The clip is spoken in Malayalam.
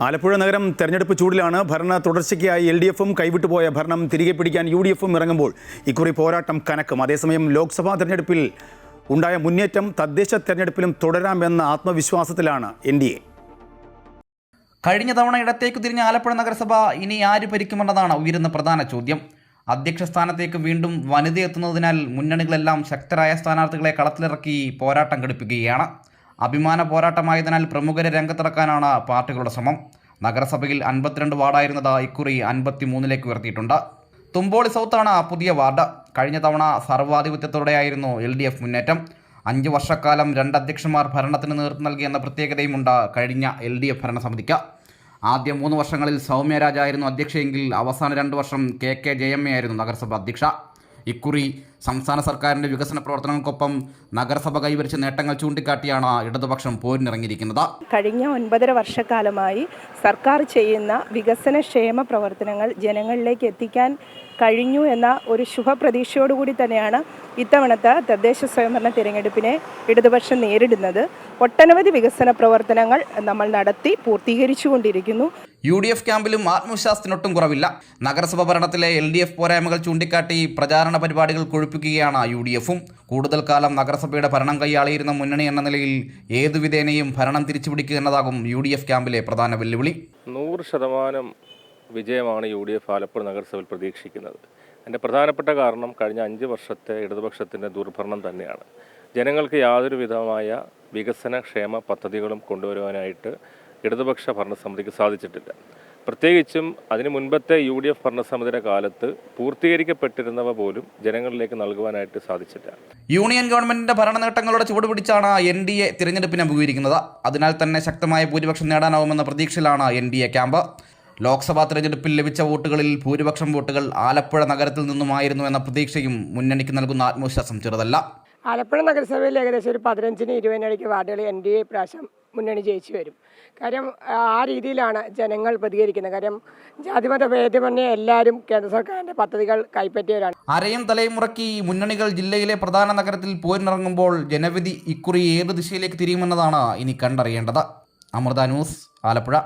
ആലപ്പുഴ നഗരം തെരഞ്ഞെടുപ്പ് ചൂടിലാണ്. ഭരണ തുടർച്ചയ്ക്കായി LDFും കൈവിട്ടുപോയ ഭരണം തിരികെ പിടിക്കാൻ UDFും ഇറങ്ങുമ്പോൾ ഇക്കുറി പോരാട്ടം കനക്കും. അതേസമയം ലോക്സഭാ തെരഞ്ഞെടുപ്പിൽ ഉണ്ടായ മുന്നേറ്റം തദ്ദേശ തെരഞ്ഞെടുപ്പിലും തുടരാമെന്ന ആത്മവിശ്വാസത്തിലാണ് NDA. കഴിഞ്ഞ തവണ ഇടത്തേക്ക് തിരിഞ്ഞ ആലപ്പുഴ നഗരസഭ ഇനി ആര് ഭരിക്കുമെന്നതാണ് ഉയരുന്ന പ്രധാന ചോദ്യം. അധ്യക്ഷ സ്ഥാനത്തേക്ക് വീണ്ടും വനിതയെത്തുന്നതിനാൽ മുന്നണികളെല്ലാം ശക്തരായ സ്ഥാനാർത്ഥികളെ കളത്തിലിറക്കി പോരാട്ടം ഘടിപ്പിക്കുകയാണ്. അഭിമാന പോരാട്ടമായതിനാൽ പ്രമുഖരെ രംഗത്തിറക്കാനാണ് പാർട്ടികളുടെ ശ്രമം. നഗരസഭയിൽ 52 വാർഡായിരുന്നത് ഇക്കുറി 53 ഉയർത്തിയിട്ടുണ്ട്. തുമ്പോളി സൗത്താണ് പുതിയ വാർഡ്. കഴിഞ്ഞ തവണ സർവാധിപത്യത്തോടെയായിരുന്നു LDF മുന്നേറ്റം. 5 വർഷക്കാലം 2 അധ്യക്ഷന്മാർ ഭരണത്തിന് നേതൃത്വം നൽകിയെന്ന പ്രത്യേകതയുമുണ്ട് കഴിഞ്ഞ LDF ഭരണസമിതിക്ക്. ആദ്യ 3 വർഷങ്ങളിൽ സൗമ്യ രാജായിരുന്നു അധ്യക്ഷയെങ്കിൽ അവസാന 2 വർഷം KK ജയമ്മയായിരുന്നു നഗരസഭ അധ്യക്ഷ. ഇക്കുറി സംസ്ഥാന സർക്കാരിൻ്റെ വികസന പ്രവർത്തനങ്ങൾക്കൊപ്പം നഗരസഭ കൈവരിച്ച നേട്ടങ്ങൾ ചൂണ്ടിക്കാട്ടിയാണ് ഇടതുപക്ഷം പോരിനിറങ്ങിയിരിക്കുന്നത്. കഴിഞ്ഞ 9.5 വർഷക്കാലമായി സർക്കാർ ചെയ്യുന്ന വികസനക്ഷേമ പ്രവർത്തനങ്ങൾ ജനങ്ങളിലേക്ക് എത്തിക്കാൻ കഴിഞ്ഞു എന്ന ഒരു ശുഭപ്രതീക്ഷയോടുകൂടി തന്നെയാണ് ഇത്തവണത്തെ തദ്ദേശ സ്വയംഭരണ തിരഞ്ഞെടുപ്പിനെ ഇടതുപക്ഷം നേരിടുന്നത്. ഒട്ടനവധി വികസന പ്രവർത്തനങ്ങൾ നമ്മൾ നടത്തി പൂർത്തീകരിച്ചുകൊണ്ടിരിക്കുന്നു. UDF ക്യാമ്പിലും ആത്മവിശ്വാസത്തിനൊട്ടും കുറവില്ല. നഗരസഭ ഭരണത്തിലെ LDF പോരായ്മകൾ ചൂണ്ടിക്കാട്ടി പ്രചാരണ പരിപാടികൾ കൊഴുപ്പിക്കുകയാണ് UDFും. കൂടുതൽ കാലം നഗരസഭയുടെ ഭരണം കൈയാളിയിരുന്ന മുന്നണി എന്ന നിലയിൽ ഏതുവിധേനയും ഭരണം തിരിച്ചുപിടിക്കുക എന്നതാകും UDF ക്യാമ്പിലെ പ്രധാന വെല്ലുവിളി. 100% വിജയമാണ് UDF ആലപ്പുഴ നഗരസഭയിൽ പ്രതീക്ഷിക്കുന്നത്. അതിൻ്റെ പ്രധാനപ്പെട്ട കാരണം കഴിഞ്ഞ 5 വർഷത്തെ ഇടതുപക്ഷത്തിൻ്റെ ദുർഭരണം തന്നെയാണ്. ജനങ്ങൾക്ക് യാതൊരു വിധമായ വികസന ക്ഷേമ പദ്ധതികളും കൊണ്ടുവരുവാനായിട്ട് ഇടതുപക്ഷ ഭരണസമിതിക്ക് സാധിച്ചിട്ടില്ല. പ്രത്യേകിച്ചും അതിന് മുൻപത്തെ UDF ഭരണസമിതിയുടെ കാലത്ത് പൂർത്തീകരിക്കപ്പെട്ടിരുന്നവ പോലും ജനങ്ങളിലേക്ക് നൽകുവാനായിട്ട് സാധിച്ചില്ല. യൂണിയൻ ഗവൺമെന്റിന്റെ ഭരണ നേട്ടങ്ങളുടെ ചുവടുപിടിച്ചാണ് NDA തിരഞ്ഞെടുപ്പിനെ അഭിമുഖീകരിക്കുന്നത്. അതിനാൽ തന്നെ ശക്തമായ ഭൂരിപക്ഷം നേടാനാവുമെന്ന പ്രതീക്ഷയിലാണ് NDA ക്യാമ്പ്. ലോക്സഭാ തിരഞ്ഞെടുപ്പിൽ ലഭിച്ച വോട്ടുകളിൽ ഭൂരിപക്ഷം വോട്ടുകൾ ആലപ്പുഴ നഗരത്തിൽ നിന്നുമായിരുന്നു എന്ന പ്രതീക്ഷയും മുന്നണിക്ക് നൽകുന്ന ആത്മവിശ്വാസം ചെറുതല്ല. ആലപ്പുഴ നഗരസഭയിൽ ഏകദേശം ഒരു 15-20 വാർഡുകൾ NDA പ്രാവശ്യം മുന്നണി ജയിച്ചു വരും. കാര്യം ആ രീതിയിലാണ് ജനങ്ങൾ പ്രതികരിക്കുന്നത്. കാര്യം ജാതിമത ഭേദമന്യേ എല്ലാവരും കേന്ദ്ര സർക്കാരിൻ്റെ പദ്ധതികൾ കൈപ്പറ്റിയവരാണ്. അരയും തലയും മുറക്കി മുന്നണികൾ ജില്ലയിലെ പ്രധാന നഗരത്തിൽ പോരിനിറങ്ങുമ്പോൾ ജനവിധി ഇക്കുറി ഏത് ദിശയിലേക്ക് തിരിയുമെന്നതാണ് ഇനി കണ്ടറിയേണ്ടത്. അമൃത ന്യൂസ്, ആലപ്പുഴ.